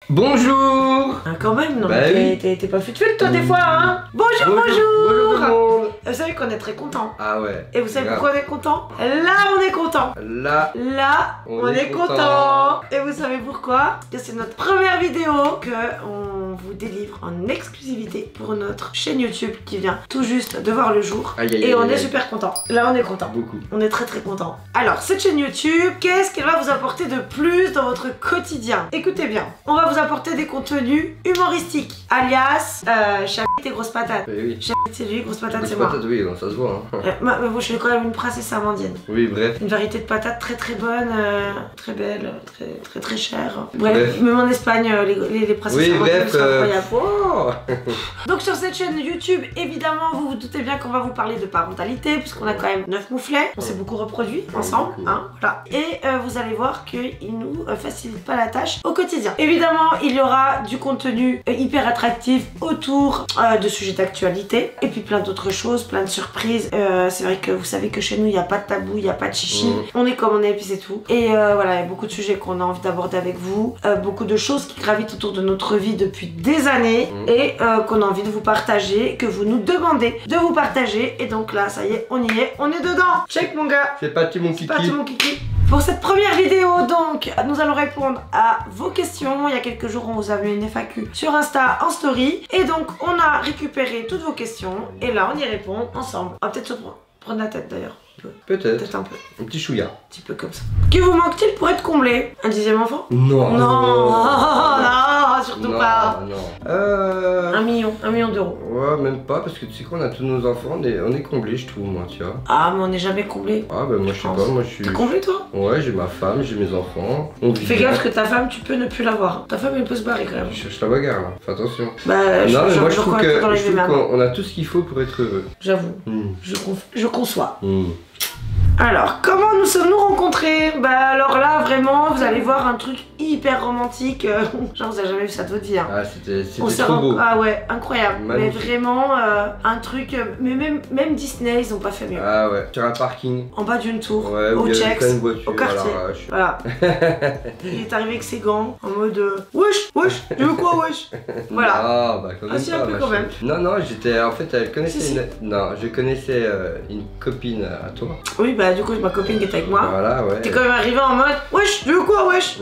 Bonjour. Quand même, non, bah t'es pas fut toi des fois, hein. Bonjour, bonjour. Bonjour tout le monde. Vous savez qu'on est très content. Ah ouais. Et vous savez pourquoi on est content? Là, on est content. Là, on est content. Et vous savez pourquoi? Parce que c'est notre première vidéo que on vous délivre en exclusivité pour notre chaîne YouTube qui vient tout juste de voir le jour. Et on est super content. Là, on est content. Beaucoup. On est très content. Alors, cette chaîne YouTube, qu'est-ce qu'elle va vous apporter de plus dans votre quotidien? Écoutez bien, on va vous apporter des contenus humoristiques, alias Chabit et Grosse Patate. Oui. Chabit c'est lui, Grosse Patate c'est moi. Oui, ça se voit. Hein. Mais bon, je suis quand même une princesse amandienne. Oui, bref. Une variété de patates très bonne, très belle, très chère. Bref, même en Espagne, les princesses amandiennes sont incroyables. Oh. Donc sur cette chaîne YouTube, évidemment, vous vous doutez bien qu'on va vous parler de parentalité, puisqu'on a quand même 9 mouflets, on s'est beaucoup reproduits ensemble, hein, voilà. Et vous allez voir qu'il nous facilite pas la tâche au quotidien. Évidemment, il y aura du contenu hyper attractif autour de sujets d'actualité, et puis plein d'autres choses, plein de surprises. C'est vrai que vous savez que chez nous, il n'y a pas de tabou, il n'y a pas de chichi. On est comme on est, et puis c'est tout. Et voilà, il y a beaucoup de sujets qu'on a envie d'aborder avec vous, beaucoup de choses qui gravitent autour de notre vie depuis des années, et qu'on a envie de vous partager, que vous nous demandez de vous partager. Et donc là, ça y est, on est dedans. Check mon gars. C'est parti mon kiki. C'est parti mon kiki. Pour cette première vidéo, donc, nous allons répondre à vos questions. Il y a quelques jours, on vous a mis une FAQ sur Insta en story. Et donc, on a récupéré toutes vos questions. Et là, on y répond ensemble. On va peut-être se prendre la tête d'ailleurs. Peut-être un peu. Un petit chouïa. Un petit peu comme ça. Que vous manque-t-il pour être comblé? Un 10e enfant? Non. Non, non, surtout pas. Non. 1 million d'euros. Ouais, même pas, parce que tu sais qu'on a tous nos enfants, on est comblés, je trouve, moi, tu vois. Ah, mais on n'est jamais comblé. Ah, bah moi, je sais pas, moi, je suis. T'es comblé, toi? Ouais, j'ai ma femme, j'ai mes enfants. Fais gaffe que ta femme, tu peux ne plus l'avoir. Ta femme, elle peut se barrer quand même. Je cherche la bagarre, là. Fais attention. Bah, non, mais moi, je trouve qu'on a tout ce qu'il faut pour être heureux. J'avoue. Je conçois. Alors, comment nous sommes-nous rencontrés? Bah alors là, vraiment, vous allez voir un truc hyper romantique. Genre, vous avez jamais vu ça de votre vie. Hein. Ah, c'était trop beau. Ah ouais, incroyable. Magnifique. Mais vraiment, un truc... Mais même Disney, ils ont pas fait mieux. Ah ouais, sur un parking. En bas d'une tour, ouais, au Chex, au quartier. Voilà. Il est arrivé avec ses gants, en mode... Wesh, tu veux quoi, wesh? Voilà. Ah, bah quand même si, un peu quand même. Non, j'étais... En fait, elle connaissait Non, je connaissais une copine à toi. Oui, bah du coup, ma copine qui était avec moi. Voilà, ouais. T'es quand même arrivé en mode wesh, tu veux quoi, wesh?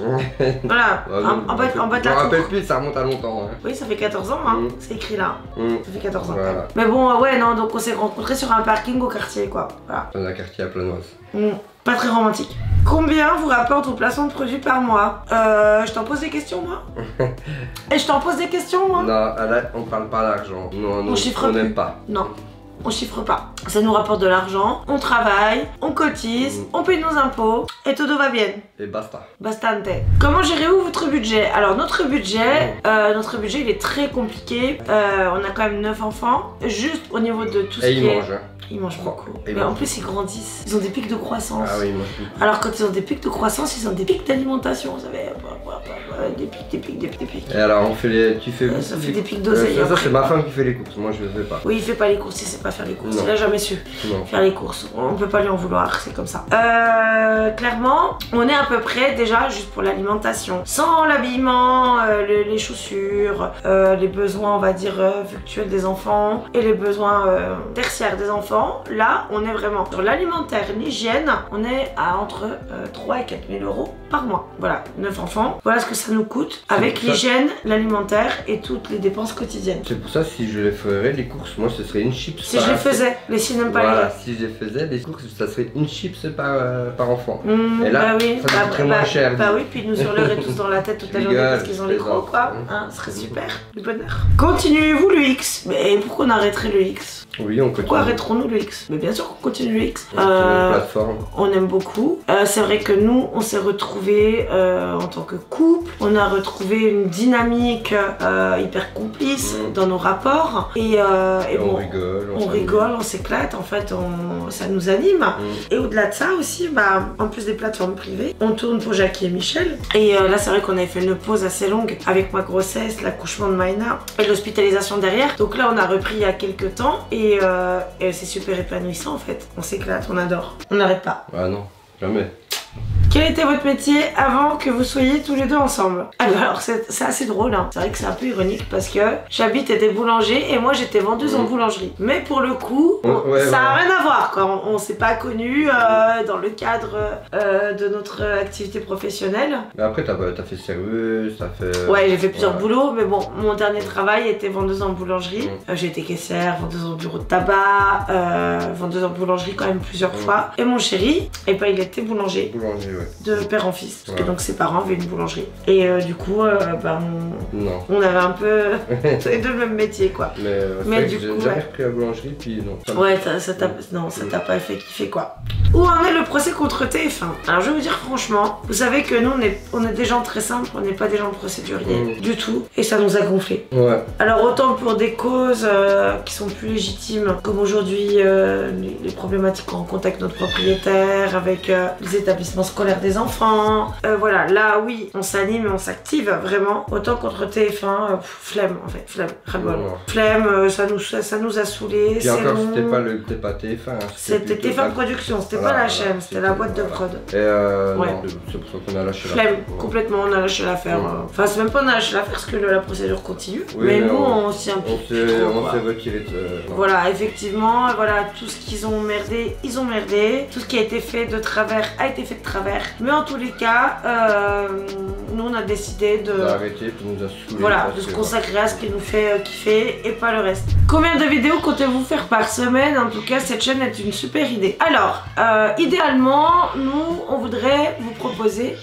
Voilà, en bas de la tour. Je me rappelle plus, ça remonte à longtemps. Hein. Oui, ça fait 14 ans, hein. C'est écrit là. Ça fait 14 ans. Voilà. Mais bon, ouais, non, donc on s'est rencontrés sur un parking au quartier, quoi. Voilà. Dans un quartier à Planoise. Pas très romantique. Combien vous rapporte vos placements de produits par mois? Je t'en pose des questions, moi. Et je t'en pose des questions, moi. Non, là, on parle pas d'argent. Non, on chiffre n'aime pas. Non. On chiffre pas. Ça nous rapporte de l'argent, on travaille, on cotise, on paye nos impôts et tout va bien. Et basta. Bastante. Comment gérez-vous votre budget? Alors notre budget il est très compliqué. On a quand même 9 enfants. Juste au niveau de tout ce qui est... Et ils mangent. Ils mangent beaucoup. Mais en plus ils grandissent. Ils ont des pics de croissance. Ah oui, ils mangent beaucoup. Alors quand ils ont des pics de croissance, ils ont des pics d'alimentation. Vous savez, des pics. Et alors tu fais... ça fait des pics d'oseille. Ça c'est ma femme qui fait les courses, moi je le fais pas. Oui, il fait pas les courses, il sait pas faire les courses. Non. Il a jamais su faire les courses. On peut pas lui en vouloir, c'est comme ça. Clairement, on est à peu près déjà juste pour l'alimentation. Sans l'habillement, les chaussures, les besoins, on va dire, virtuels des enfants et les besoins tertiaires des enfants. Là, on est vraiment sur l'alimentaire, l'hygiène, on est à entre 3 et 4 000 euros par mois. Voilà, 9 enfants. Voilà ce que ça nous coûte avec l'hygiène, l'alimentaire et toutes les dépenses quotidiennes. C'est pour ça, si je les ferais les courses, moi ce serait une chips. Si je les faisais, les si n'aiment pas les gars. Si je les faisais les courses, ça serait une chips par enfant. Et là, ça coûterait moins cher. Bah oui, puis nous hurleraient tous dans la tête toute la journée parce qu'ils ont les gros, quoi. Hein, ce serait super, du bonheur. Continuez-vous le X? Mais pourquoi on arrêterait le X? Oui, on continue. Pourquoi arrêterons-nous le X? Mais bien sûr qu'on continue le X. Plateforme. On aime beaucoup. C'est vrai que nous, on s'est retrouvés en tant que couple. On a retrouvé une dynamique hyper complice dans nos rapports. Et on rigole, on s'éclate. En fait, ça nous anime. Et au-delà de ça aussi, en plus des plateformes privées, on tourne pour Jackie et Michel. Et là, c'est vrai qu'on avait fait une pause assez longue avec ma grossesse, l'accouchement de Maïna et l'hospitalisation derrière. Donc là, on a repris il y a quelques temps. Et c'est super épanouissant en fait. On s'éclate, on adore. On n'arrête pas. Ah non, jamais. Quel était votre métier avant que vous soyez tous les deux ensemble? Alors c'est assez drôle, hein. C'est vrai que c'est un peu ironique parce que j'habite était boulanger et moi j'étais vendeuse en boulangerie. Mais pour le coup, ça a rien à voir quoi. On s'est pas connus dans le cadre de notre activité professionnelle. Mais après t'as fait serveuse, t'as fait... Ouais, j'ai fait plusieurs boulots, mais bon, mon dernier travail était vendeuse en boulangerie. J'ai été caissière, vendeuse en bureau de tabac, vendeuse en boulangerie quand même plusieurs fois. Et mon chéri, et ben il était boulanger. De père en fils, parce que donc ses parents avaient une boulangerie. Et du coup, on avait un peu les deux le même métier quoi. Mais du coup, j'ai jamais repris la boulangerie, puis non. Ouais, ça t'a pas fait kiffer quoi. Où en est le procès contre TF1? Alors je vais vous dire franchement, vous savez que nous on est des gens très simples, on n'est pas des gens procéduriers du tout, et ça nous a gonflé. Ouais. Alors autant pour des causes qui sont plus légitimes, comme aujourd'hui les problématiques qu'on rencontre avec notre propriétaire, avec les établissements scolaires des enfants, voilà, là oui, on s'anime et on s'active vraiment. Autant contre TF1, flemme en fait, flemme, flemme, ça nous a saoulés. Puis encore c'était pas TF1, hein, c'était TF1 Production, c'était pas la chaîne, c'était la boîte de prod. Et non, c'est pour ça qu'on a lâché l'affaire. Flemme, complètement, on a lâché l'affaire. Enfin, c'est même pas on a lâché l'affaire parce que la procédure continue. Mais nous, on s'y implique trop. On s'est retiré de... Voilà, effectivement, voilà, tout ce qu'ils ont merdé, ils ont merdé. Tout ce qui a été fait de travers a été fait de travers. Mais en tous les cas, nous, on a décidé d'arrêter, puis nous a saoulés. Voilà, de se consacrer à ce qui nous fait kiffer et pas le reste. Combien de vidéos comptez-vous faire par semaine? En tout cas, cette chaîne est une super idée. Alors, idéalement, nous, on voudrait vous proposer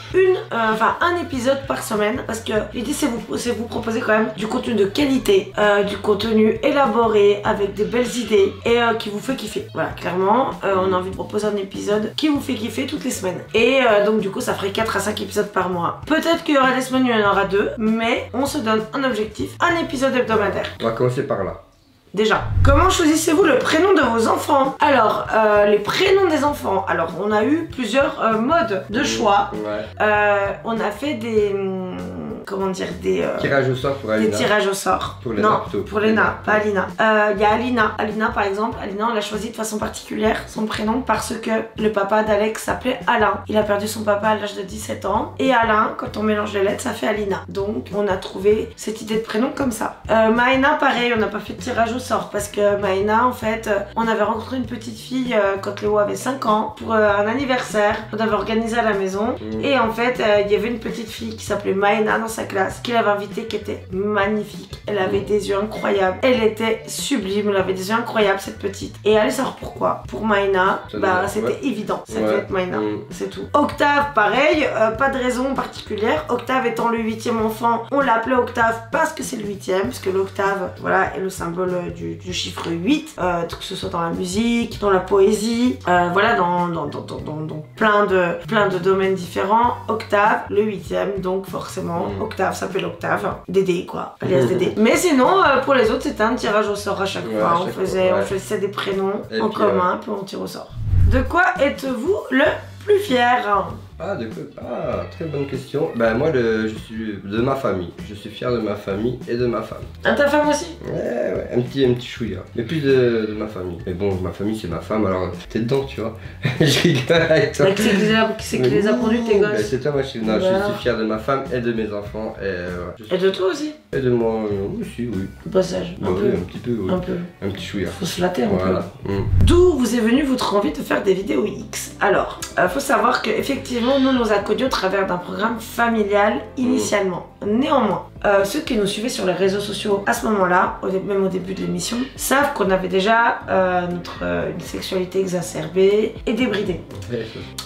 un épisode par semaine, parce que l'idée c'est vous proposer quand même du contenu de qualité, du contenu élaboré avec des belles idées et qui vous fait kiffer. Voilà, clairement, on a envie de proposer un épisode qui vous fait kiffer toutes les semaines. Et donc du coup, ça ferait 4 à 5 épisodes par mois. Peut-être qu'il y aura des semaines où il y en aura 2, mais on se donne un objectif, un épisode hebdomadaire. On va commencer par là. Déjà, comment choisissez-vous le prénom de vos enfants? Alors, les prénoms des enfants. Alors, on a eu plusieurs modes de choix. On a fait des... comment dire, des tirages au sort pour Alina. Des tirages au sort. Pour Léna. Non, pour Léna, pas Alina. Il y a Alina. Alina, par exemple, Alina, on l'a choisi de façon particulière, son prénom, parce que le papa d'Alex s'appelait Alain. Il a perdu son papa à l'âge de 17 ans. Et Alain, quand on mélange les lettres, ça fait Alina. Donc, on a trouvé cette idée de prénom comme ça. Maëna, pareil, on n'a pas fait de tirage au sort, parce que Maëna, en fait, on avait rencontré une petite fille quand Léo avait 5 ans, pour un anniversaire. On avait organisé à la maison. Et en fait, il y avait une petite fille qui s'appelait Maëna dans sa classe, qu'il avait invitée, qui était magnifique. Elle avait des yeux incroyables, elle était sublime, elle avait des yeux incroyables cette petite. Et allez savoir pourquoi. Pour Maëna, bah c'était évident, ça devait être Maëna, c'est tout. Octave, pareil, pas de raison particulière. Octave étant le 8e enfant, on l'appelait Octave parce que c'est le 8e, parce que l'octave, voilà, est le symbole du chiffre 8, que ce soit dans la musique, dans la poésie, voilà, dans plein de domaines différents. Octave, le 8e, donc forcément Octave s'appelle Octave, Dédé quoi, alias Dédé. Mais sinon pour les autres c'était un tirage au sort à chaque fois, on faisait des prénoms en commun, puis on tire au sort. De quoi êtes-vous le plus fier? Ah, de quoi? Ah, très bonne question. Ben moi, je suis de ma famille. Je suis fier de ma famille et de ma femme. Ah, ta femme aussi? Ouais, un petit chouïa. Mais plus de ma famille. Mais bon, ma famille c'est ma femme, alors t'es dedans, tu vois. Je rigole avec toi. Qui c'est qui les a produits tes gosses? C'est toi, moi je suis fier de ma femme et de mes enfants. Et de toi aussi? Et de moi aussi, oui. Au passage, un peu. Un petit peu, oui. Un peu. Un petit chouïa. Faut se flatter un peu. D'où vous est venue votre envie de faire des vidéos X? Alors, faut savoir qu'effectivement, nous a connus au travers d'un programme familial initialement. Néanmoins, ceux qui nous suivaient sur les réseaux sociaux à ce moment-là, même au début de l'émission, savent qu'on avait déjà une sexualité exacerbée et débridée.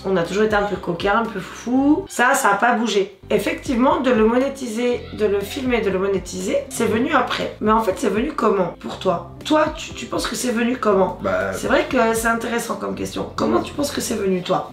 On a toujours été un peu coquin, un peu fou. Ça n'a pas bougé. Effectivement, de le monétiser, de le filmer, de le monétiser, c'est venu après. Mais en fait, c'est venu comment pour toi? Toi, tu penses que c'est venu comment? C'est vrai que c'est intéressant comme question. Comment tu penses que c'est venu toi?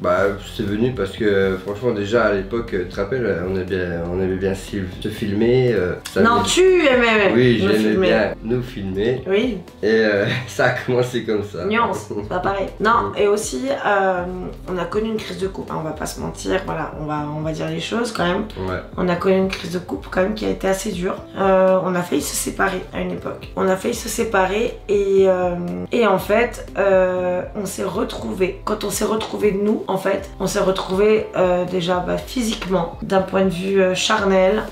C'est venu parce que franchement déjà à l'époque, tu te rappelles, on aimait bien se filmer. Non, tu aimais. Oui, j'aimais bien nous filmer. Oui. Et ça a commencé comme ça. Nuance, c'est pas pareil. Non, et aussi, on a connu une crise de couple. On va pas se mentir, voilà, on va dire les choses quand même. Ouais. On a connu une crise de couple quand même qui a été assez dure. On a failli se séparer à une époque. On a failli se séparer et en fait, on s'est retrouvés. Quand on s'est retrouvés nous, en fait, on s'est retrouvés déjà physiquement, d'un point de vue charnel,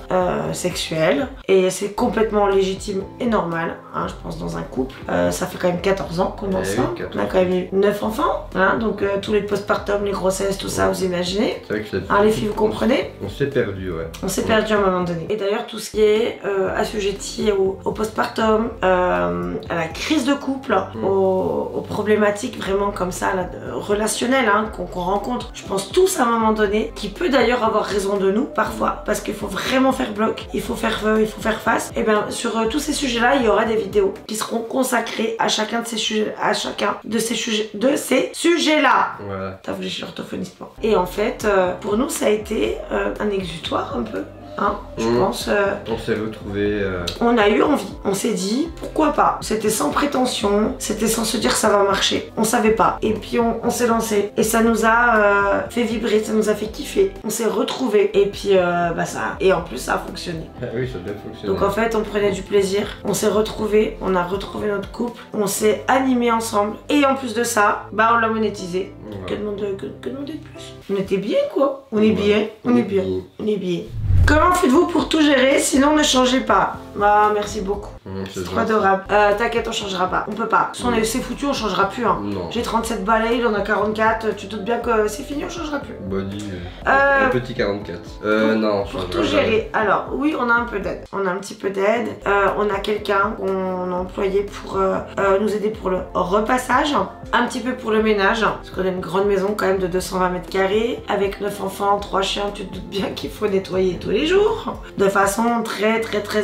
sexuel. Et c'est complètement légitime et normal, hein, je pense, dans un couple. Ça fait quand même 14 ans qu'on est ensemble. On a quand même eu 9 enfants, hein, donc tous les postpartum, les grossesses, tout ça, vous imaginez. C'est vrai que hein, les filles, vous comprenez? On s'est perdu, ouais. On s'est perdu à un moment donné. Et d'ailleurs, tout ce qui est assujetti au postpartum, à la crise de couple, aux problématiques vraiment comme ça, là, relationnelles, hein, qu'on rencontre, je pense tous à un moment donné, qui peut d'ailleurs avoir raison de nous, parfois, parce qu'il faut vraiment faire bloc, il faut faire face. Et bien, sur tous ces sujets-là, il y aura des vidéos qui seront consacrées à chacun de ces sujets, sujets-là. Voilà. T'as voulu chez l'orthophonisme. Et en fait, pour nous, ça a été un exutoire un peu. Hein, je pense. On s'est retrouvés. On a eu envie. On s'est dit pourquoi pas. C'était sans prétention. C'était sans se dire ça va marcher. On savait pas. Et puis on s'est lancé. Et ça nous a fait vibrer. Ça nous a fait kiffer. On s'est retrouvés. Et puis ça. Et en plus ça a fonctionné. Ah oui, ça a bien fonctionné. Donc en fait on prenait du plaisir. On s'est retrouvés. On a retrouvé notre couple. On s'est animés ensemble. Et en plus de ça, on l'a monétisé. Ouais. Que demander de plus? On était bien quoi. On est bien. On est bien. On est bien. Comment faites-vous pour tout gérer, sinon ne changez pas? Merci beaucoup. C'est trop adorable. T'inquiète, on changera pas. On peut pas. Si c'est foutu, on changera plus. Hein. J'ai 37 balais, il en a 44. Tu te doutes bien que c'est fini, on changera plus. Body. Un petit 44. Non, pour tout gérer. Alors, oui, on a un peu d'aide. On a un petit peu d'aide. On a quelqu'un qu'on a employé pour nous aider pour le repassage. Un petit peu pour le ménage. Parce qu'on a une grande maison quand même de 220 mètres carrés. Avec 9 enfants, 3 chiens. Tu te doutes bien qu'il faut nettoyer tous les jours. De façon très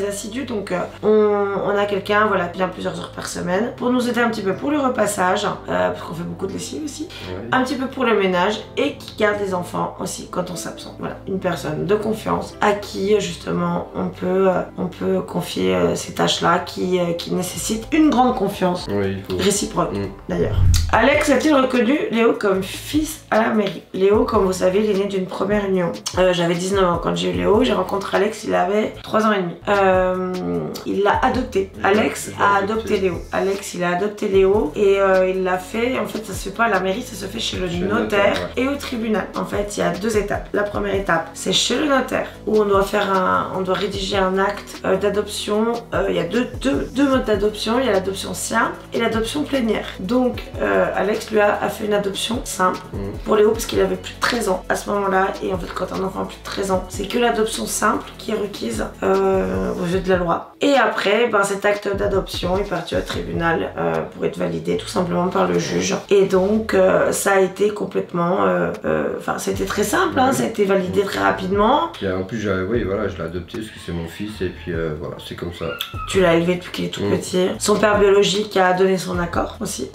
assidue. Donc, on a quelqu'un, voilà, bien plusieurs heures par semaine pour nous aider un petit peu pour le repassage, parce qu'on fait beaucoup de lessive aussi, un petit peu pour le ménage et qui garde les enfants aussi quand on s'absente. Voilà, une personne de confiance à qui justement on peut confier ces tâches-là qui nécessitent une grande confiance réciproque d'ailleurs. Alex a-t-il reconnu Léo comme fils à la mairie? Léo, comme vous savez, il est né d'une première union. J'avais 19 ans quand j'ai eu Léo, j'ai rencontré Alex, il avait 3 ans et demi. Il l'a adopté. Alex a adopté Léo. Alex, il a adopté Léo et il l'a fait. En fait, ça se fait pas à la mairie, ça se fait chez le notaire et au tribunal. En fait, il y a 2 étapes. La première étape, c'est chez le notaire où on doit rédiger un acte d'adoption. Il y a deux modes d'adoption. Il y a l'adoption simple et l'adoption plénière. Donc, Alex lui a fait une adoption simple pour Léo parce qu'il avait plus de 13 ans à ce moment-là. Et en fait, quand un enfant a plus de 13 ans, c'est que l'adoption simple qui est requise aux yeux de la loi. Et après, cet acte d'adoption est parti au tribunal pour être validé tout simplement par le juge. Et donc, ça a été complètement... c'était très simple, hein, ça a été validé très rapidement. Et en plus, je l'ai adopté parce que c'est mon fils et puis voilà, c'est comme ça. Tu l'as élevé depuis qu'il est tout petit. Son père biologique a donné son accord aussi.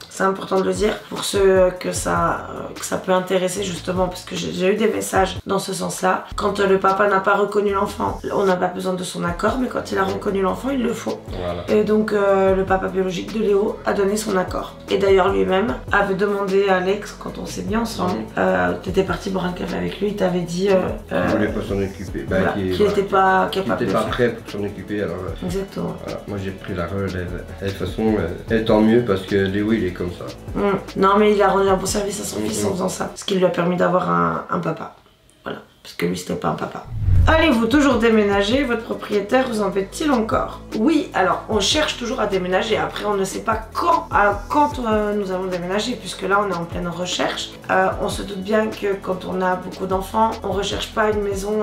C'est important de le dire pour ceux que ça peut intéresser justement, parce que j'ai eu des messages dans ce sens-là. Quand le papa n'a pas reconnu l'enfant, on n'a pas besoin de son accord, mais quand il a reconnu l'enfant, il le faut. Voilà. Et donc le papa biologique de Léo a donné son accord. Et d'ailleurs lui-même avait demandé à Alex, quand on s'est mis ensemble, t'étais parti boire un café avec lui, il t'avait dit il voulait pas s'en occuper, qu'il n'était pas capable, qu'il n'était pas prêt pour s'en occuper, alors exactement. Voilà. Moi j'ai pris la relève. Et de toute façon, tant mieux parce que Léo il est comme ça. Non mais il a rendu un bon service à son fils en faisant ça, ce qui lui a permis d'avoir un papa. Voilà, parce que lui c'était pas un papa. Allez-vous toujours déménager? Votre propriétaire vous embête-t-il encore? Oui, alors on cherche toujours à déménager. Après, on ne sait pas quand nous allons déménager, puisque là on est en pleine recherche. On se doute bien que quand on a beaucoup d'enfants, on recherche pas une maison,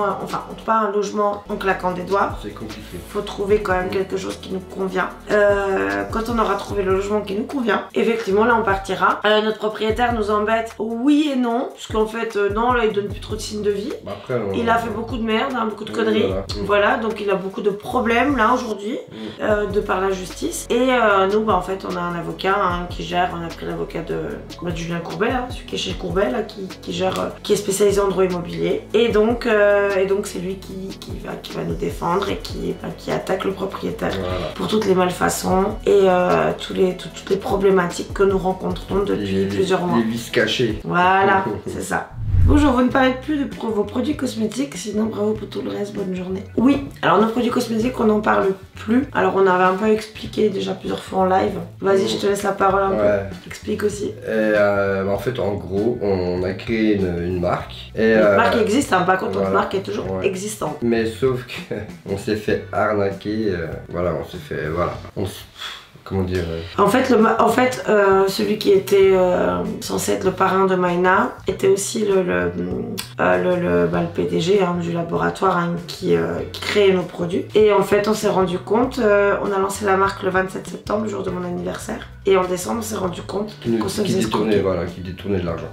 pas un logement en claquant des doigts. C'est compliqué. Faut trouver quand même quelque chose qui nous convient. Quand on aura trouvé le logement qui nous convient, effectivement là on partira. Notre propriétaire nous embête, oui et non, puisqu'en fait non, là il donne plus trop de signes de vie. Après, il a fait beaucoup de merde. hein, beaucoup de conneries. Voilà, donc il a beaucoup de problèmes là aujourd'hui, de par la justice. Et nous, bah, en fait, on a un avocat hein, qui gère, on a pris l'avocat de Julien Courbet, là, celui qui est chez Courbet, là, qui gère, qui est spécialisé en droit immobilier. Et donc c'est lui qui va nous défendre et qui attaque le propriétaire pour toutes les malfaçons et toutes les problématiques que nous rencontrons depuis plusieurs mois. Les vices cachés. Voilà, c'est ça. Bonjour, vous ne parlez plus de vos produits cosmétiques, sinon bravo pour tout le reste, bonne journée. Oui, alors nos produits cosmétiques, on n'en parle plus. Alors on avait un peu expliqué déjà plusieurs fois en live. Vas-y, je te laisse la parole un peu. Explique aussi. En fait, en gros, on a créé une marque. Une marque existe, hein, par contre, notre marque est toujours existante. Mais sauf qu'on s'est fait arnaquer, on s'est fait, comment dire En fait, celui qui était censé être le parrain de Maïna était aussi le PDG hein, du laboratoire hein, qui créait nos produits. Et en fait, on s'est rendu compte, on a lancé la marque le 27 septembre, le jour de mon anniversaire. Et en décembre, on s'est rendu compte qu'on se faisait escroquer. Qui détournait de l'argent.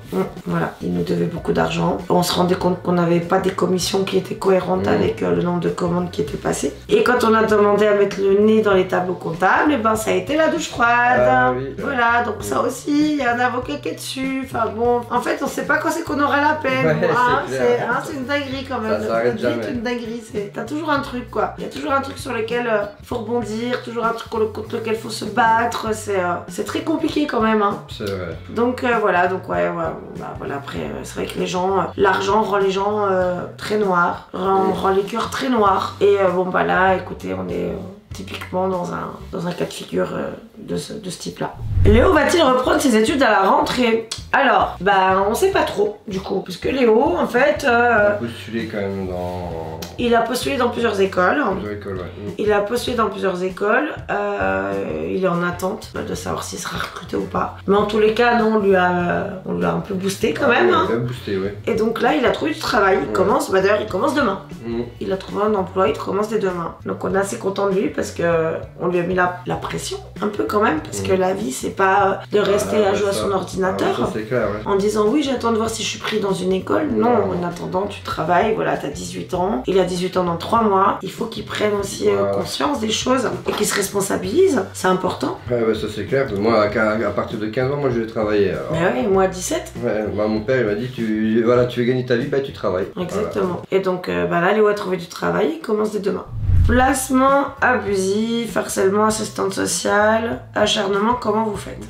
Voilà, il nous devait beaucoup d'argent. On se rendait compte qu'on n'avait pas des commissions qui étaient cohérentes avec le nombre de commandes qui étaient passées. Et quand on a demandé à mettre le nez dans les tableaux comptables, et ben ça a été la douche froide. Voilà, donc ça aussi, il y a un avocat qui est dessus. Enfin bon, en fait, on sait pas quand c'est qu'on aura la peine. C'est une dinguerie quand même. Ça s'arrête jamais. C'est une dinguerie. T'as toujours un truc quoi. Il y a toujours un truc sur lequel faut rebondir, toujours un truc contre lequel faut se battre. C'est très compliqué quand même. Hein. C'est vrai. Donc voilà, après, c'est vrai que les gens, l'argent rend les gens très noirs, rend les cœurs très noirs. Et là, écoutez, on est typiquement dans un cas de figure de ce type-là. Léo va-t-il reprendre ses études à la rentrée? Alors, on sait pas trop du coup, puisque Léo, en fait... il a postulé quand même dans... Il a postulé dans plusieurs écoles. Il a postulé dans plusieurs écoles. Il est en attente de savoir s'il sera recruté ou pas. Mais en tous les cas, non, on lui a un peu boosté quand même. On l'a boosté, ouais. Et donc là, il a trouvé du travail. Il commence, d'ailleurs, il commence demain. Il a trouvé un emploi, il commence dès demain. Donc on est assez content de lui parce que on lui a mis la pression un peu quand même, parce que la vie, c'est pas de rester à jouer à son ordinateur clair, en disant oui, j'attends de voir si je suis pris dans une école. Non, en attendant, tu travailles, voilà, t'as 18 ans. Il a 18 ans dans 3 mois. Il faut qu'il prenne aussi conscience des choses et qu'il se responsabilise. C'est important. Ça c'est clair. Moi, à partir de 15 ans, moi je vais travailler. Alors. Mais oui, moi à 17. Mon père il m'a dit tu veux gagner ta vie, tu travailles. Exactement. Voilà. Et donc là, Léo a trouvé du travail, il commence dès demain. Placement abusif, harcèlement, assistante sociale, acharnement, comment vous faites?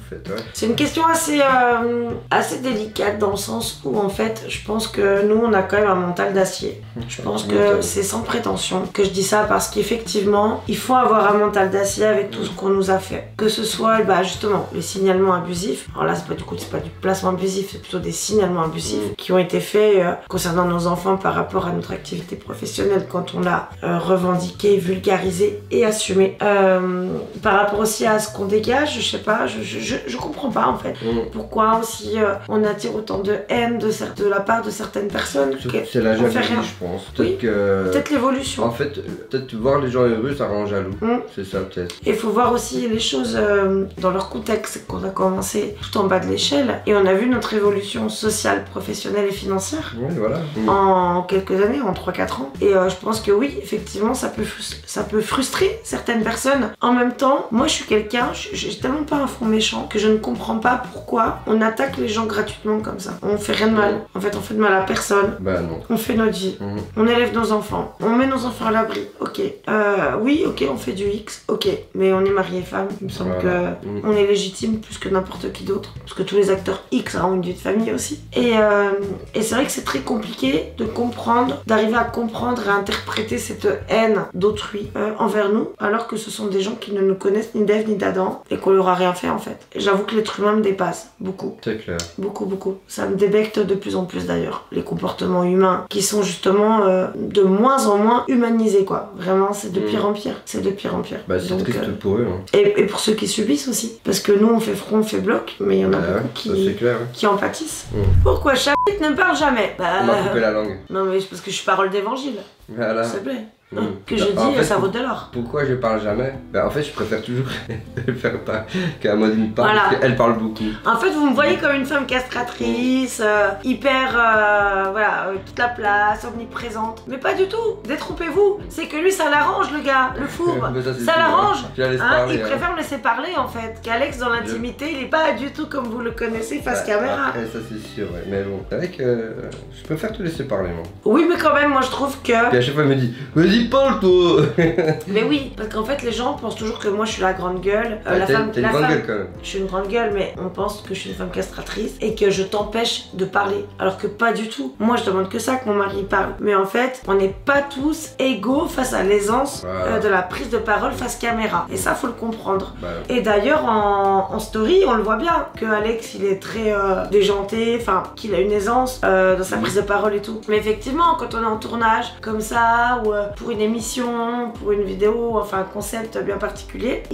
C'est une question assez délicate dans le sens où en fait je pense que nous on a quand même un mental d'acier. Je pense que c'est sans prétention que je dis ça parce qu'effectivement il faut avoir un mental d'acier avec tout ce qu'on nous a fait. Que ce soit justement les signalements abusifs, alors là c'est pas du placement abusif, c'est plutôt des signalements abusifs qui ont été faits concernant nos enfants par rapport à notre activité professionnelle quand on l'a revendiqué, vulgarisé et assumé. Par rapport aussi à ce qu'on dégage, je sais pas, je comprends pas en fait. Pourquoi aussi on attire autant de haine de la part de certaines personnes. C'est la jalousie, je pense. Peut-être l'évolution. En fait, peut-être voir les gens heureux, ça rend jaloux. C'est ça peut-être. Il faut voir aussi les choses dans leur contexte, qu'on a commencé tout en bas de l'échelle et on a vu notre évolution sociale, professionnelle et financière en quelques années, en 3-4 ans. Et je pense que oui, effectivement, ça peut frustrer certaines personnes. En même temps, moi je suis quelqu'un, j'ai tellement pas un fond méchant que je ne comprends pas pourquoi on attaque les gens gratuitement comme ça. On fait rien de mal. En fait, on fait de mal à personne. Non. On fait notre vie. On élève nos enfants. On met nos enfants à l'abri. Ok. Oui, ok, on fait du X. Ok. Mais on est marié femme. Il me semble que on est légitime plus que n'importe qui d'autre. Parce que tous les acteurs X ont une vie de famille aussi. Et c'est vrai que c'est très compliqué de comprendre, d'arriver à comprendre et à interpréter cette haine d'autrui envers nous, alors que ce sont des gens qui ne nous connaissent ni d'Ève ni d'Adam et qu'on leur a rien fait en fait. J'avoue que l'être humain me dépasse beaucoup. C'est clair. Beaucoup. Ça me débecte de plus en plus d'ailleurs. Les comportements humains qui sont justement de moins en moins humanisés quoi. Vraiment, c'est de pire en pire. C'est de pire en pire. C'est triste pour eux. Et pour ceux qui subissent aussi. Parce que nous on fait front, on fait bloc, mais il y en a beaucoup qui en pâtissent. Pourquoi Chabit ne parle jamais? On m'a coupé la langue. Non mais c'est parce que je suis parole d'évangile. Voilà. S'il te plaît. Que je dis, en fait, ça vaut de l'or. Pourquoi je parle jamais? En fait, je préfère toujours faire pas qu'Amandine parle, voilà. Parce qu'elle parle beaucoup. En fait, vous me voyez comme une femme castratrice, hyper, voilà, toute la place, omniprésente. Mais pas du tout. Détrompez-vous. C'est que lui, ça l'arrange, le gars, le fourbe. Ça l'arrange. Il préfère me laisser parler, en fait. Qu'Alex, dans l'intimité, il est pas du tout comme vous le connaissez face caméra. Après, ça c'est sûr, ouais. Mais bon, c'est vrai que je préfère te laisser parler, moi. Oui, mais quand même, moi, je trouve que... Puis à chaque fois, il me dit, vas-y, parle, toi. Mais oui, parce qu'en fait, les gens pensent toujours que moi, je suis la grande gueule. T'es une grande gueule, quand même. Je suis une grande gueule, mais on pense que je suis une femme castratrice et que je t'empêche de parler. Alors que pas du tout. Moi, je demande que ça, que mon mari parle. Mais en fait, on n'est pas tous égaux face à l'aisance de la prise de parole face caméra. Et ça, faut le comprendre. Et d'ailleurs, en story, on le voit bien que Alex, il est très déjanté, enfin, qu'il a une aisance dans sa prise de parole et tout. Mais effectivement, quand on est en tournage comme ça, ou pour une émission, pour une vidéo, enfin un concept bien particulier,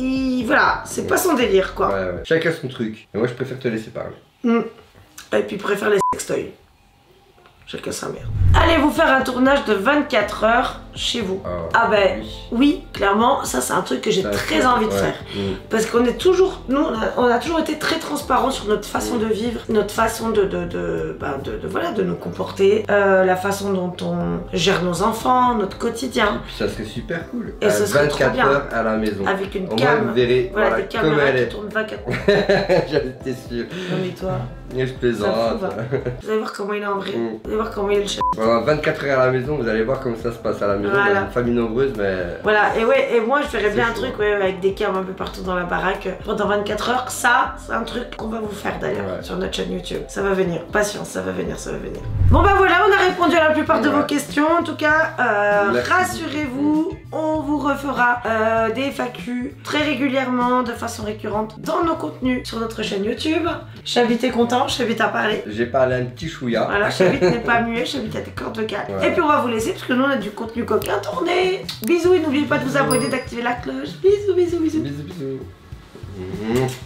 voilà, c'est pas son délire, quoi. Ouais. Chacun son truc. Et moi, je préfère te laisser parler. Et puis, préfère les sextoys. Chacun sa merde. Allez vous faire un tournage de 24 heures chez vous. Ah ben oui, clairement, ça c'est un truc que j'ai très envie de faire. Parce qu'on est toujours, nous on a toujours été très transparents sur notre façon de vivre, notre façon voilà, de nous comporter, la façon dont on gère nos enfants, notre quotidien. Et puis ça serait super cool. Et ce serait 24 trop bien. heures à la maison. Avec une cam. cam. Au moins vous verrez voilà, des caméras comme elle est. qui tournent 24 heures. J'étais sûr. Non mais toi. Je plaisante. Vous allez voir comment il est en vrai. Vous allez voir comment il est le chef. Pendant 24 heures à la maison, vous allez voir comment ça se passe à la maison. Voilà. Une famille nombreuse, mais... Voilà, et ouais, et moi je ferais bien un truc avec des cams un peu partout dans la baraque pendant 24 heures. Ça, c'est un truc qu'on va vous faire d'ailleurs sur notre chaîne YouTube. Ça va venir. Patience, ça va venir, ça va venir. Bon bah voilà, on a répondu à la plupart de vos questions. En tout cas, rassurez-vous, on vous refera des FAQ très régulièrement, de façon récurrente, dans nos contenus sur notre chaîne YouTube. Chavit est content, Chavit a parlé. J'ai parlé un petit chouïa. Voilà, Chavit n'est pas muet, Chavit a des cordes vocales. Et puis on va vous laisser parce que nous on a du contenu coquin tourné. Bisous et n'oubliez pas de vous abonner, d'activer la cloche. Bisous, bisous, bisous. Bisous, bisous.